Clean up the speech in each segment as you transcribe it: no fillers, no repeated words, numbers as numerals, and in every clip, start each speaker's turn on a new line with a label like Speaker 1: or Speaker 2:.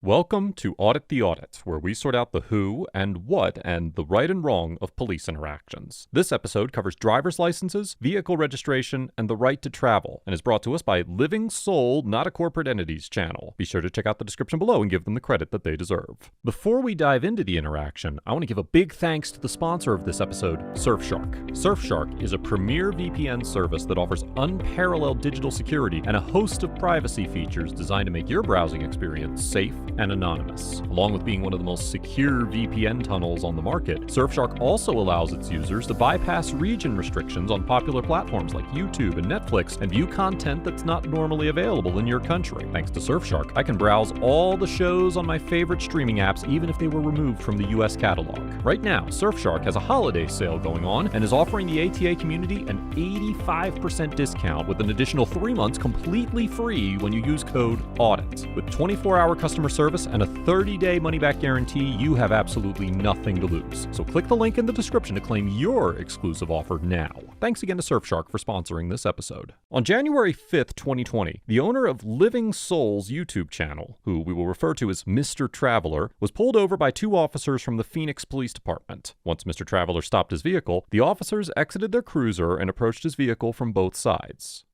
Speaker 1: Welcome to Audit the Audit, where we sort out the who and what and the right and wrong of police interactions. This episode covers driver's licenses, vehicle registration, and the right to travel, and is brought to us by Living Soul, Not a Corporate Entities channel. Be sure to check out the description below and give them the credit that they deserve. Before we dive into the interaction, I want to give a big thanks to the sponsor of this episode, Surfshark. Surfshark is a premier VPN service that offers unparalleled digital security and a host of privacy features designed to make your browsing experience safe and anonymous. Along with being one of the most secure VPN tunnels on the market, Surfshark also allows its users to bypass region restrictions on popular platforms like YouTube and Netflix and view content that's not normally available in your country. Thanks to Surfshark, I can browse all the shows on my favorite streaming apps even if they were removed from the US catalog. Right now, Surfshark has a holiday sale going on and is offering the ATA community an 85% discount with an additional 3 months completely free when you use code AUDIT. With 24-hour customer service and a 30-day money-back guarantee, you have absolutely nothing to lose. So click the link in the description to claim your exclusive offer now. Thanks again to Surfshark for sponsoring this episode. On January 5th, 2020, the owner of Living Soul's YouTube channel, who we will refer to as Mr. Traveler, was pulled over by 2 officers from the Phoenix Police Department. Once Mr. Traveler stopped his vehicle, the officers exited their cruiser and approached his vehicle from both sides.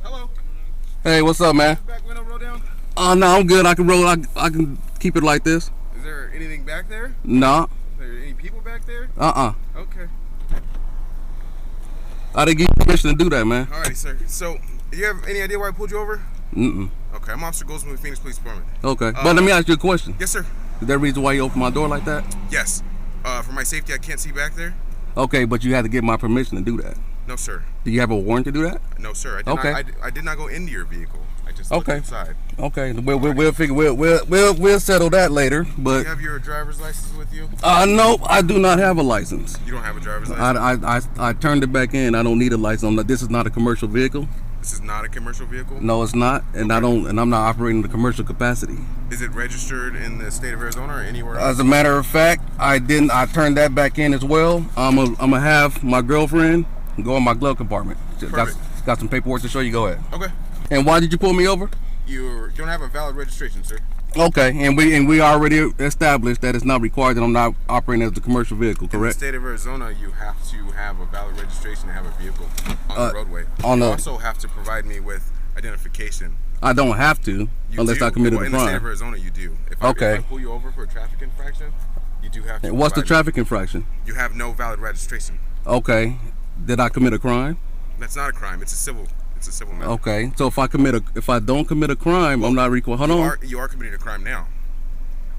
Speaker 2: Hello.
Speaker 3: Hey, what's up, man?
Speaker 2: Back window roll down?
Speaker 3: No, I'm good. I can roll. I can keep it like this.
Speaker 2: Is there anything back there?
Speaker 3: No.
Speaker 2: Are there any people back there?
Speaker 3: Okay.
Speaker 2: Okay.
Speaker 3: I didn't give you permission to do that, man.
Speaker 2: Alrighty, sir. So, do you have any idea why I pulled you over?
Speaker 3: Mm-mm.
Speaker 2: Okay, I'm Officer Goldsmith with Phoenix Police Department.
Speaker 3: Okay. But let me ask you a question.
Speaker 2: Yes, sir.
Speaker 3: Is there a reason why you opened my door like that?
Speaker 2: Yes. For my safety, I can't see back there.
Speaker 3: Okay, but you had to get my permission to do that.
Speaker 2: No, sir.
Speaker 3: Do you have a warrant to do that?
Speaker 2: No, sir. I did not go into your vehicle. I just looked inside.
Speaker 3: Okay. We'll figure. We'll settle that later. But
Speaker 2: Do you have your driver's license with you?
Speaker 3: no, I do not have a license.
Speaker 2: You don't have a driver's license?
Speaker 3: I turned it back in. I don't need a license. This is not a commercial vehicle.
Speaker 2: This is not a commercial vehicle?
Speaker 3: No, it's not, and
Speaker 2: Okay.
Speaker 3: I'm not operating in the commercial capacity.
Speaker 2: Is it registered in the state of Arizona or anywhere else?
Speaker 3: As a matter of fact, I turned that back in as well. I'm gonna have my girlfriend go in my glove compartment. Got some paperwork to show you. Go ahead.
Speaker 2: Okay.
Speaker 3: And why did you pull me over?
Speaker 2: You don't have a valid registration, sir.
Speaker 3: Okay, and we already established that it's not required that I'm not operating as a commercial vehicle, correct?
Speaker 2: In the state of Arizona, you have to have a valid registration to have a vehicle on the roadway. You also have to provide me with identification.
Speaker 3: I don't have to, unless I committed a crime.
Speaker 2: In the state of Arizona, you do. If I pull you over for a traffic infraction, you do have to.
Speaker 3: And what's the traffic infraction?
Speaker 2: You have no valid registration.
Speaker 3: Okay, did I commit a crime?
Speaker 2: That's not a crime. It's a civil matter.
Speaker 3: Okay, so if I don't commit a crime, I'm not required. Hold on.
Speaker 2: You are committing a crime now.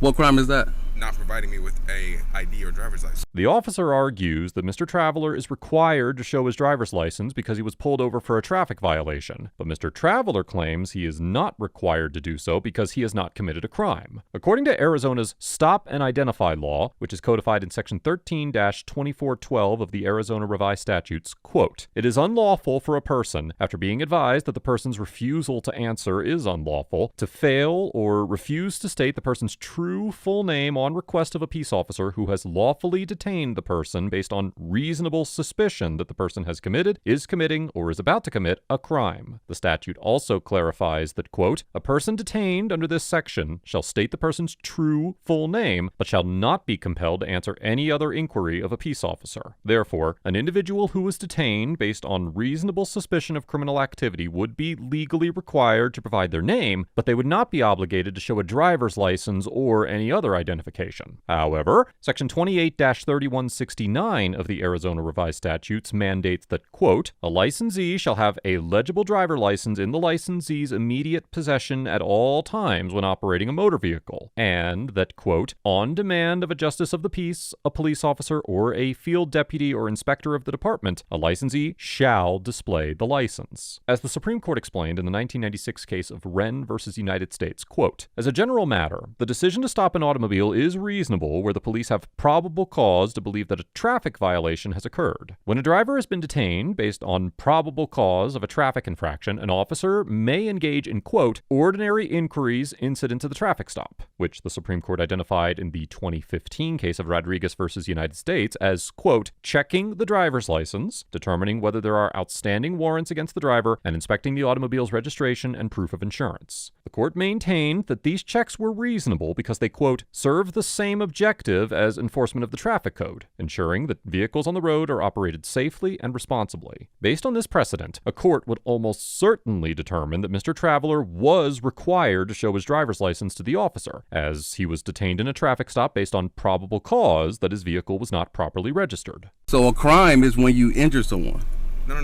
Speaker 3: What crime is that?
Speaker 2: Not providing me with a ID or driver's license.
Speaker 1: The officer argues that Mr. Traveler is required to show his driver's license because he was pulled over for a traffic violation, but Mr. Traveler claims he is not required to do so because he has not committed a crime. According to Arizona's Stop and Identify law, which is codified in Section 13-2412 of the Arizona Revised Statutes, quote, "It is unlawful for a person, after being advised that the person's refusal to answer is unlawful, to fail or refuse to state the person's true full name on request of a peace officer who has lawfully detained the person based on reasonable suspicion that the person has committed, is committing, or is about to commit a crime." The statute also clarifies that, quote, "A person detained under this section shall state the person's true full name, but shall not be compelled to answer any other inquiry of a peace officer. Therefore, an individual who is detained based on reasonable suspicion of criminal activity would be legally required to provide their name, but they would not be obligated to show a driver's license or any other identification. However, Section 28-3169 of the Arizona Revised Statutes mandates that, quote, "A licensee shall have a legible driver license in the licensee's immediate possession at all times when operating a motor vehicle," and that, quote, "On demand of a justice of the peace, a police officer, or a field deputy or inspector of the department, a licensee shall display the license." As the Supreme Court explained in the 1996 case of Wren versus United States, quote, "As a general matter, the decision to stop an automobile is reasonable where the police have probable cause to believe that a traffic violation has occurred. When a driver has been detained based on probable cause of a traffic infraction, an officer may engage in, quote, ordinary inquiries incident to the traffic stop, which the Supreme Court identified in the 2015 case of Rodriguez versus United States as, quote, checking the driver's license, determining whether there are outstanding warrants against the driver, and inspecting the automobile's registration and proof of insurance. The court maintained that these checks were reasonable because they, quote, serve the same objective as enforcement of the traffic code, ensuring that vehicles on the road are operated safely and responsibly. Based on this precedent, a court would almost certainly determine that Mr. Traveler was required to show his driver's license to the officer, as he was detained in a traffic stop based on probable cause that his vehicle was not properly registered.
Speaker 3: So a crime is when you injure someone.
Speaker 2: No.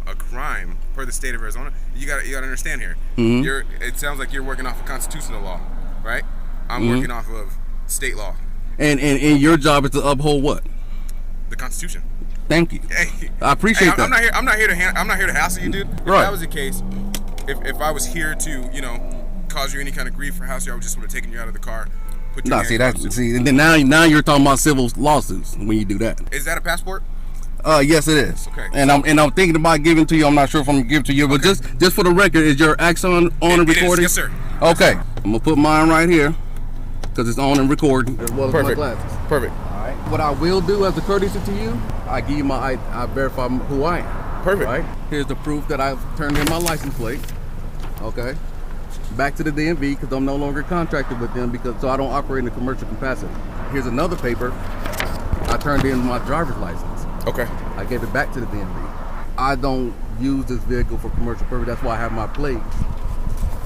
Speaker 2: A crime per the state of Arizona. You gotta understand here. It sounds like you're working off of constitutional law, right? I'm working off of state law.
Speaker 3: And your job is to uphold what?
Speaker 2: The Constitution.
Speaker 3: Thank you.
Speaker 2: Hey,
Speaker 3: I appreciate that.
Speaker 2: I'm not here to hassle you, dude. If that was the case, if I was here to, cause you any kind of grief or hassle you, I would just would have taken you out of the car.
Speaker 3: And then now you're talking about civil lawsuits when you do that.
Speaker 2: Is that a passport?
Speaker 3: Yes, it is.
Speaker 2: Okay.
Speaker 3: And I'm thinking about giving to you. I'm not sure if I'm gonna give it to you, but just for the record, is your accent on and recording?
Speaker 2: Yes, sir.
Speaker 3: Okay. I'm gonna put mine right here because it's on and recording as well as my glasses.
Speaker 2: Perfect.
Speaker 3: All right. What I will do as a courtesy to you, I give you I verify who I am.
Speaker 2: Perfect.
Speaker 3: Right. Here's the proof that I've turned in my license plate. Okay. Back to the DMV because I'm no longer contracted with them so I don't operate in a commercial capacity. Here's another paper. I turned in my driver's license.
Speaker 2: Okay.
Speaker 3: I gave it back to the DMV. I don't use this vehicle for commercial purpose. That's why I have my plate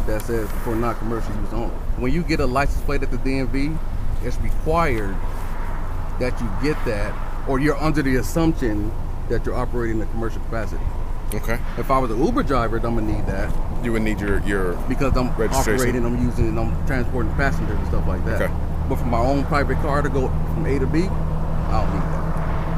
Speaker 3: that says for non-commercial use only. When you get a license plate at the DMV, it's required that you get that, or you're under the assumption that you're operating in a commercial capacity.
Speaker 2: Okay.
Speaker 3: If I was an Uber driver, I'm gonna need that.
Speaker 2: You would need your
Speaker 3: because I'm operating, I'm using, I'm transporting passengers and stuff like that.
Speaker 2: Okay.
Speaker 3: But for my own private car to go from A to B, I don't need that.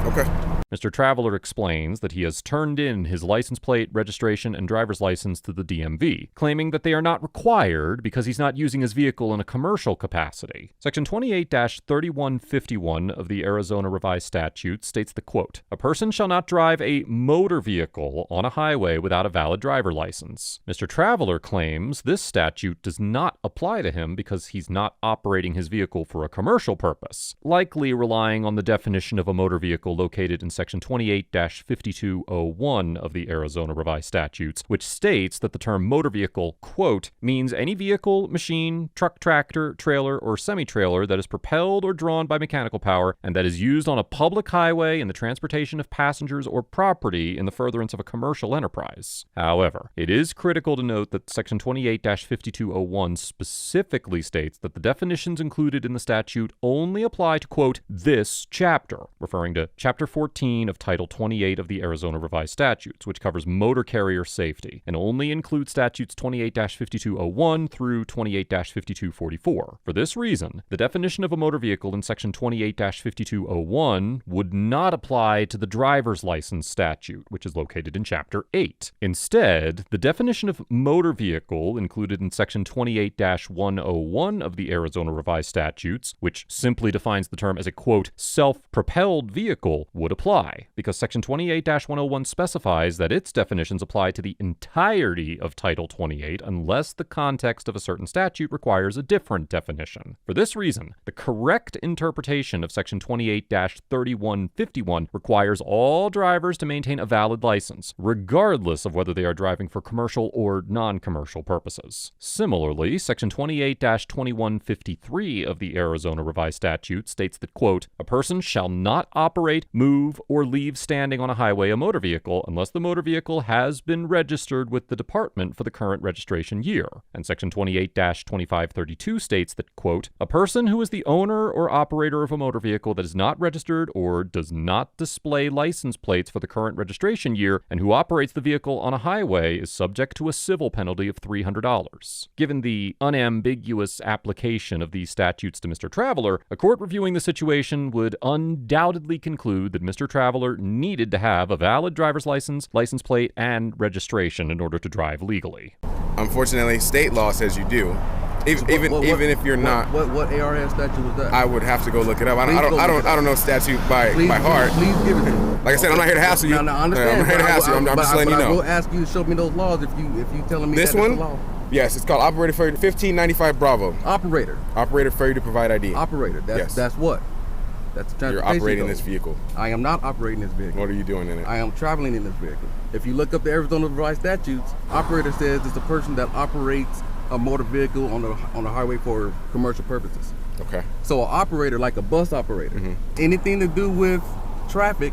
Speaker 2: Okay.
Speaker 1: Mr. Traveler explains that he has turned in his license plate, registration, and driver's license to the DMV, claiming that they are not required because he's not using his vehicle in a commercial capacity. Section 28-3151 of the Arizona Revised Statutes states the quote, "A person shall not drive a motor vehicle on a highway without a valid driver license." Mr. Traveler claims this statute does not apply to him because he's not operating his vehicle for a commercial purpose, likely relying on the definition of a motor vehicle located in Section 28-5201 of the Arizona Revised Statutes, which states that the term motor vehicle, quote, means any vehicle, machine, truck, tractor, trailer, or semi-trailer that is propelled or drawn by mechanical power and that is used on a public highway in the transportation of passengers or property in the furtherance of a commercial enterprise. However, it is critical to note that Section 28-5201 specifically states that the definitions included in the statute only apply to, quote, this chapter, referring to Chapter 14 of Title 28 of the Arizona Revised Statutes, which covers motor carrier safety, and only includes statutes 28-5201 through 28-5244. For this reason, the definition of a motor vehicle in Section 28-5201 would not apply to the driver's license statute, which is located in Chapter 8. Instead, the definition of motor vehicle included in Section 28-101 of the Arizona Revised Statutes, which simply defines the term as a, quote, self-propelled vehicle, would apply, because Section 28-101 specifies that its definitions apply to the entirety of Title 28 unless the context of a certain statute requires a different definition. For this reason, the correct interpretation of Section 28-3151 requires all drivers to maintain a valid license, regardless of whether they are driving for commercial or non-commercial purposes. Similarly, Section 28-2153 of the Arizona Revised Statute states that, quote, a person shall not operate, move, or leave standing on a highway a motor vehicle unless the motor vehicle has been registered with the department for the current registration year. And Section 28-2532 states that, quote, a person who is the owner or operator of a motor vehicle that is not registered or does not display license plates for the current registration year and who operates the vehicle on a highway is subject to a civil penalty of $300. Given the unambiguous application of these statutes to Mr. Traveler, a court reviewing the situation would undoubtedly conclude that Mr. Traveler needed to have a valid driver's license, license plate, and registration in order to drive legally.
Speaker 2: Unfortunately, state law says you do. Even if you're not.
Speaker 3: What ARS statute was that?
Speaker 2: I would have to go look it up. I don't know statute by heart.
Speaker 3: Please give it to me.
Speaker 2: Like I said, I'm not here to hassle you.
Speaker 3: No, I understand.
Speaker 2: I'm not here to hassle you. I'm just letting you know.
Speaker 3: I will ask you to show me those laws if you telling me
Speaker 2: this
Speaker 3: that
Speaker 2: one.
Speaker 3: It's the law.
Speaker 2: Yes, it's called Operator Failure 1595 Bravo. Operator failure to provide ID.
Speaker 3: Operator. That's what. That's the transportation.
Speaker 2: You're operating this vehicle.
Speaker 3: I am not operating this vehicle.
Speaker 2: What are you doing in it?
Speaker 3: I am traveling in this vehicle. If you look up the Arizona Revised Statutes, operator says it's a person that operates a motor vehicle on the highway for commercial purposes.
Speaker 2: Okay.
Speaker 3: So an operator, like a bus operator, anything to do with traffic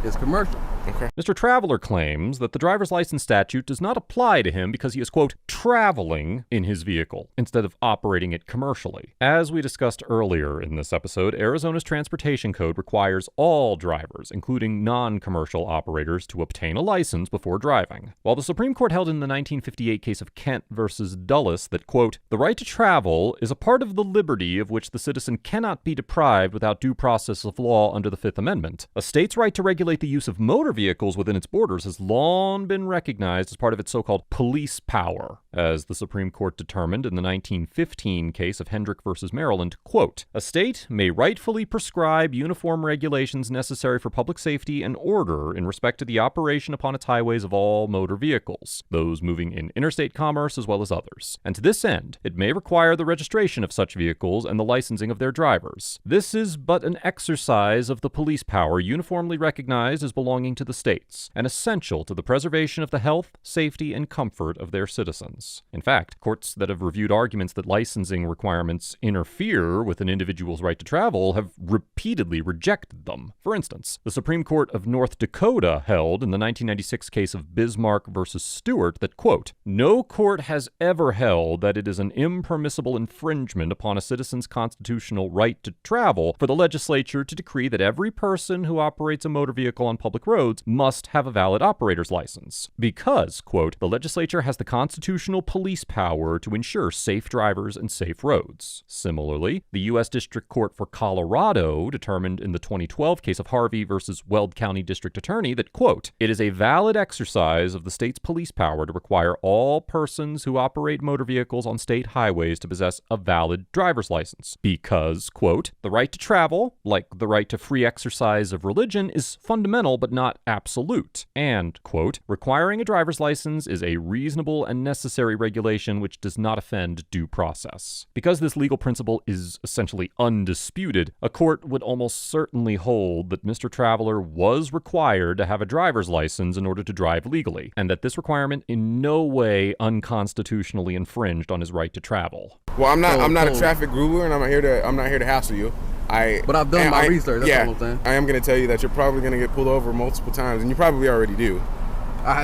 Speaker 3: is commercial.
Speaker 2: Okay.
Speaker 1: Mr. Traveler claims that the driver's license statute does not apply to him because he is, quote, traveling in his vehicle instead of operating it commercially. As we discussed earlier in this episode, Arizona's transportation code requires all drivers, including non-commercial operators, to obtain a license before driving. While the Supreme Court held in the 1958 case of Kent versus Dulles that, quote, the right to travel is a part of the liberty of which the citizen cannot be deprived without due process of law under the Fifth Amendment. A state's right to regulate the use of motor vehicles within its borders has long been recognized as part of its so-called police power, as the Supreme Court determined in the 1915 case of Hendrick versus Maryland, quote, a state may rightfully prescribe uniform regulations necessary for public safety and order in respect to the operation upon its highways of all motor vehicles, those moving in interstate commerce as well as others. And to this end, it may require the registration of such vehicles and the licensing of their drivers. This is but an exercise of the police power uniformly recognized as belonging to the states, and essential to the preservation of the health, safety, and comfort of their citizens. In fact, courts that have reviewed arguments that licensing requirements interfere with an individual's right to travel have repeatedly rejected them. For instance, the Supreme Court of North Dakota held in the 1996 case of Bismarck versus Stewart that, quote, no court has ever held that it is an impermissible infringement upon a citizen's constitutional right to travel for the legislature to decree that every person who operates a motor vehicle on public roads must have a valid operator's license, because, quote, the legislature has the constitutional police power to ensure safe drivers and safe roads. Similarly, the U.S. District Court for Colorado determined in the 2012 case of Harvey versus Weld County District Attorney that, quote, it is a valid exercise of the state's police power to require all persons who operate motor vehicles on state highways to possess a valid driver's license, because, quote, the right to travel, like the right to free exercise of religion, is fundamental but not absolute, and, quote, requiring a driver's license is a reasonable and necessary regulation which does not offend due process. Because this legal principle is essentially undisputed, a court would almost certainly hold that Mr. Traveler was required to have a driver's license in order to drive legally, and that this requirement in no way unconstitutionally infringed on his right to travel.
Speaker 2: Well, I'm not a traffic guru, and I'm not here to hassle you.
Speaker 3: But I've done my research. That's what I'm saying.
Speaker 2: I am going to tell you that you're probably going to get pulled over multiple times, and you probably already do.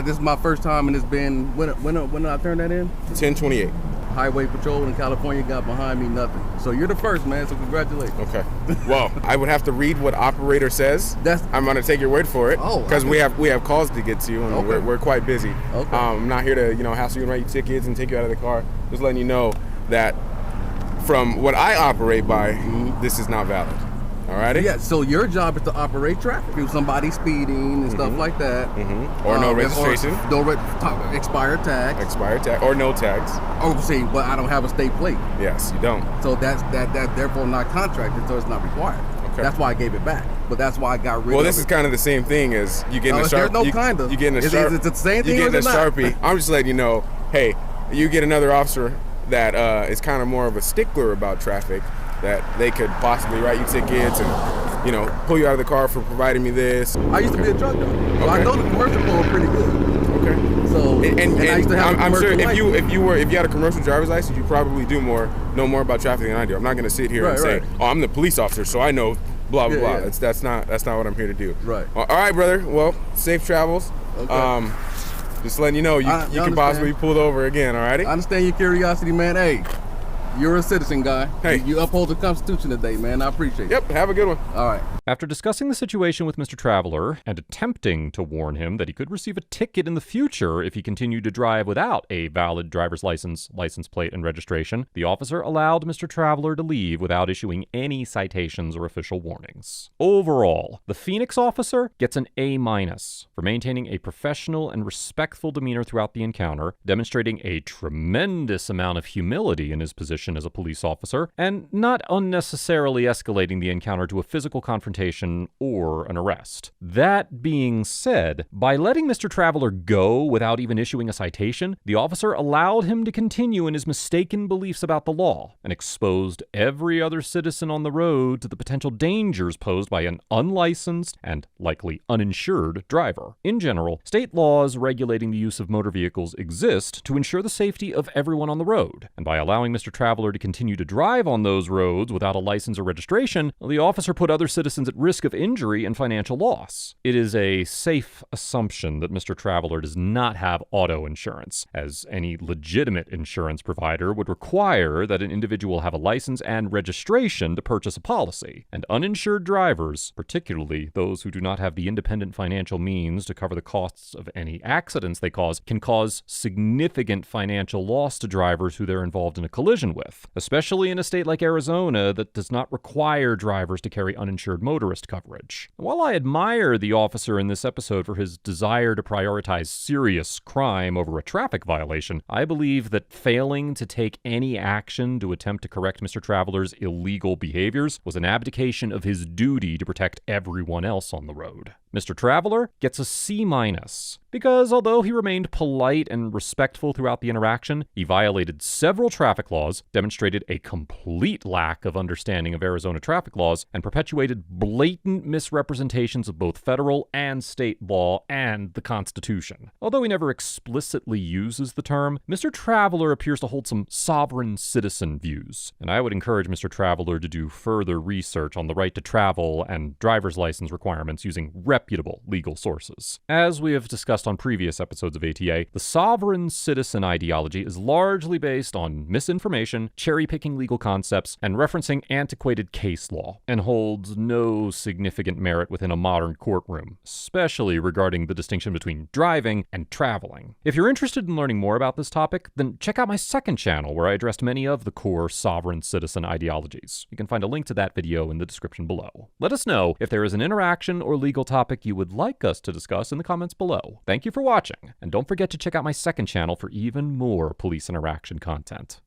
Speaker 3: This is my first time, and it's been when did I turn that in?
Speaker 2: 1028.
Speaker 3: Highway Patrol in California got behind me, nothing. So you're the first, man. So congratulations.
Speaker 2: Okay. Well, I would have to read what operator says. I'm going to take your word for it.
Speaker 3: Oh.
Speaker 2: Because we have calls to get to, and
Speaker 3: okay.
Speaker 2: we're quite busy.
Speaker 3: Okay.
Speaker 2: I'm not here to hassle you and write you tickets and take you out of the car. Just letting you know that from what I operate by, this is not valid. Alrighty?
Speaker 3: Yeah, so your job is to operate traffic. If somebody's speeding and stuff like that.
Speaker 2: Or no registration.
Speaker 3: Or expired tags.
Speaker 2: Expired tag. Or no tags.
Speaker 3: Oh, see, well, I don't have a state plate.
Speaker 2: Yes, you don't.
Speaker 3: So that's therefore not contracted, so it's not required.
Speaker 2: Okay.
Speaker 3: That's why I gave it back. But that's why I got rid of it.
Speaker 2: Well, this is kind of the same thing as you getting a Sharpie.
Speaker 3: There's no kind of.
Speaker 2: You getting a Sharpie.
Speaker 3: It's the same thing.
Speaker 2: You getting a Sharpie. I'm just letting you know, hey, you get another officer that is kind of more of a stickler about traffic, that they could possibly write you tickets and, pull you out of the car for providing me this.
Speaker 3: I used to be a truck driver, so I know the commercial flow pretty good.
Speaker 2: Okay.
Speaker 3: So and I used to have
Speaker 2: I'm sure
Speaker 3: license.
Speaker 2: if you had a commercial driver's license, you probably know more about traffic than I do. I'm not going to sit here and say, oh, I'm the police officer, so I know blah blah blah.
Speaker 3: Yeah.
Speaker 2: That's not what I'm here to do.
Speaker 3: Right.
Speaker 2: All right, brother. Well, safe travels.
Speaker 3: Okay.
Speaker 2: Just letting you know, you can possibly be pulled over again. Alrighty.
Speaker 3: I understand your curiosity, man. Hey, You're a citizen, guy.
Speaker 2: Hey.
Speaker 3: You uphold the Constitution today, man. I appreciate it.
Speaker 2: Yep, have a good one.
Speaker 3: All right.
Speaker 1: After discussing the situation with Mr. Traveler and attempting to warn him that he could receive a ticket in the future if he continued to drive without a valid driver's license, license plate, and registration, the officer allowed Mr. Traveler to leave without issuing any citations or official warnings. Overall, the Phoenix officer gets an A- for maintaining a professional and respectful demeanor throughout the encounter, demonstrating a tremendous amount of humility in his position as a police officer, and not unnecessarily escalating the encounter to a physical confrontation or an arrest. That being said, by letting Mr. Traveler go without even issuing a citation, the officer allowed him to continue in his mistaken beliefs about the law and exposed every other citizen on the road to the potential dangers posed by an unlicensed and likely uninsured driver. In general, state laws regulating the use of motor vehicles exist to ensure the safety of everyone on the road, and by allowing Mr. Traveler to continue to drive on those roads without a license or registration, the officer put other citizens at risk of injury and financial loss. It is a safe assumption that Mr. Traveler does not have auto insurance, as any legitimate insurance provider would require that an individual have a license and registration to purchase a policy, and uninsured drivers, particularly those who do not have the independent financial means to cover the costs of any accidents they cause, can cause significant financial loss to drivers who they're involved in a collision with, especially in a state like Arizona that does not require drivers to carry uninsured motorist coverage. While I admire the officer in this episode for his desire to prioritize serious crime over a traffic violation, I believe that failing to take any action to attempt to correct Mr. Traveler's illegal behaviors was an abdication of his duty to protect everyone else on the road. Mr. Traveler gets a C- because although he remained polite and respectful throughout the interaction, he violated several traffic laws, demonstrated a complete lack of understanding of Arizona traffic laws, and perpetuated blatant misrepresentations of both federal and state law and the Constitution. Although he never explicitly uses the term, Mr. Traveler appears to hold some sovereign citizen views, and I would encourage Mr. Traveler to do further research on the right to travel and driver's license requirements using reputable legal sources. As we have discussed on previous episodes of ATA, the sovereign citizen ideology is largely based on misinformation, cherry-picking legal concepts, and referencing antiquated case law, and holds no significant merit within a modern courtroom, especially regarding the distinction between driving and traveling. If you're interested in learning more about this topic, then check out my second channel where I addressed many of the core sovereign citizen ideologies. You can find a link to that video in the description below. Let us know if there is an interaction or legal topic you would like us to discuss in the comments below. Thank you for watching, and don't forget to check out my second channel for even more police interaction content.